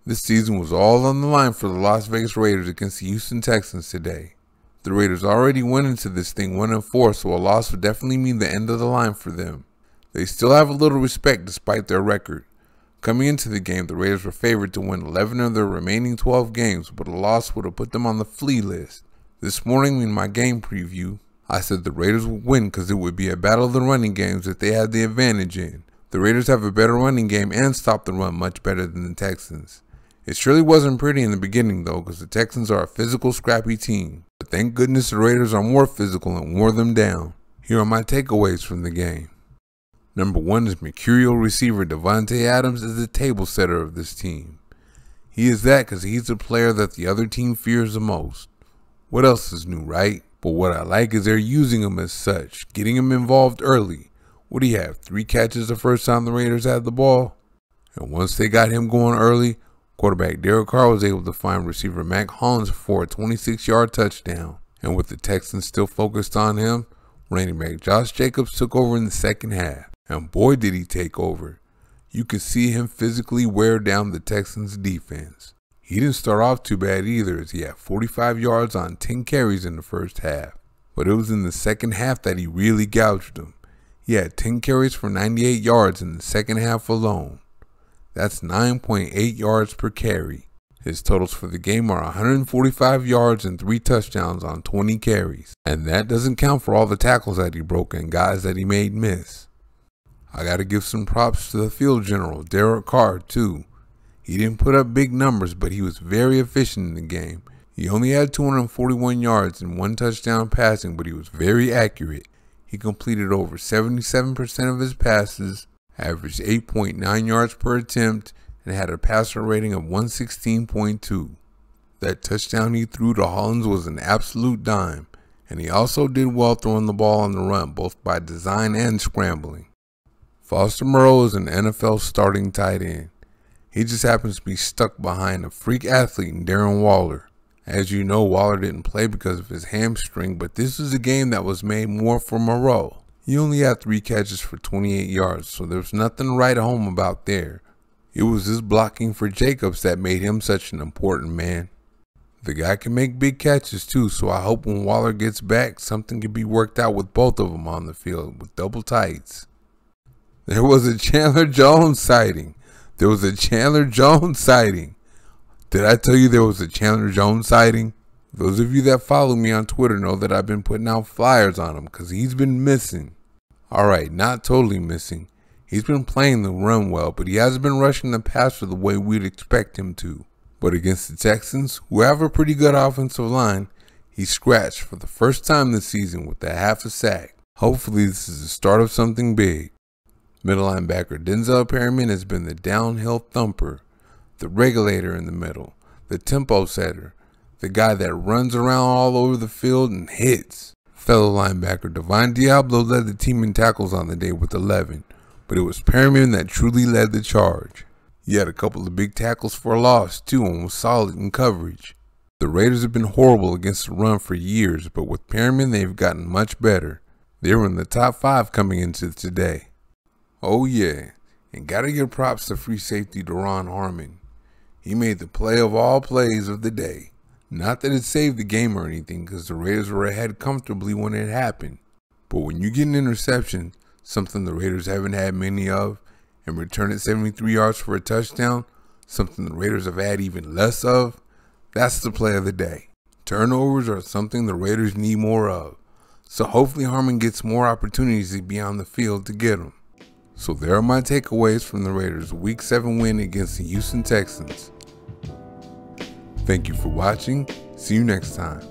This season was all on the line for the Las Vegas Raiders against the Houston Texans today. The Raiders already went into this thing 1-4, so a loss would definitely mean the end of the line for them. They still have a little respect despite their record. Coming into the game, the Raiders were favored to win 11 of their remaining 12 games, but a loss would have put them on the flea list. This morning in my game preview, I said the Raiders would win because it would be a battle of the running games that they had the advantage in. The Raiders have a better running game and stop the run much better than the Texans. It surely wasn't pretty in the beginning though, because the Texans are a physical, scrappy team. But thank goodness the Raiders are more physical and wore them down. Here are my takeaways from the game. Number 1 is mercurial receiver Davante Adams is the table setter of this team. He is that because he's the player that the other team fears the most. What else is new, right? But what I like is they're using him as such, getting him involved early. What do you have, 3 catches the first time the Raiders had the ball? And once they got him going early, quarterback Derek Carr was able to find receiver Mac Hollins for a 26-yard touchdown. And with the Texans still focused on him, running back Josh Jacobs took over in the second half. And boy did he take over. You could see him physically wear down the Texans defense. He didn't start off too bad either, as he had 45 yards on 10 carries in the first half. But it was in the second half that he really gouged them. He had 10 carries for 98 yards in the second half alone. That's 9.8 yards per carry. His totals for the game are 145 yards and 3 touchdowns on 20 carries. And that doesn't count for all the tackles that he broke and guys that he made miss. I gotta give some props to the field general, Derek Carr, too. He didn't put up big numbers, but he was very efficient in the game. He only had 241 yards and 1 touchdown passing, but he was very accurate. He completed over 77% of his passes, averaged 8.9 yards per attempt, and had a passer rating of 116.2. That touchdown he threw to Hollins was an absolute dime, and he also did well throwing the ball on the run, both by design and scrambling. Foster Moreau is an NFL starting tight end. He just happens to be stuck behind a freak athlete in Darren Waller. As you know, Waller didn't play because of his hamstring, but this is a game that was made more for Moreau. He only had 3 catches for 28 yards, so there's nothing to write home about there. It was his blocking for Jacobs that made him such an important man. The guy can make big catches too, so I hope when Waller gets back, something can be worked out with both of them on the field with double tights. There was a Chandler Jones sighting. Did I tell you there was a Chandler Jones sighting? Those of you that follow me on Twitter know that I've been putting out flyers on him because he's been missing. Alright, not totally missing. He's been playing the run well, but he hasn't been rushing the passer the way we'd expect him to. But against the Texans, who have a pretty good offensive line, he scratched for the first time this season with a half a sack. Hopefully this is the start of something big. Middle linebacker Denzel Perryman has been the downhill thumper, the regulator in the middle, the tempo setter, the guy that runs around all over the field and hits. Fellow linebacker Divine Diablo led the team in tackles on the day with 11, but it was Perryman that truly led the charge. He had a couple of big tackles for a loss too and was solid in coverage. The Raiders have been horrible against the run for years, but with Perryman they've gotten much better. They were in the top 5 coming into today. Oh yeah, and gotta give props to free safety Deron Harmon. He made the play of all plays of the day. Not that it saved the game or anything, because the Raiders were ahead comfortably when it happened. But when you get an interception, something the Raiders haven't had many of, and return it 73 yards for a touchdown, something the Raiders have had even less of, that's the play of the day. Turnovers are something the Raiders need more of. So hopefully Harmon gets more opportunities to be on the field to get them. So there are my takeaways from the Raiders' Week 7 win against the Houston Texans. Thank you for watching. See you next time.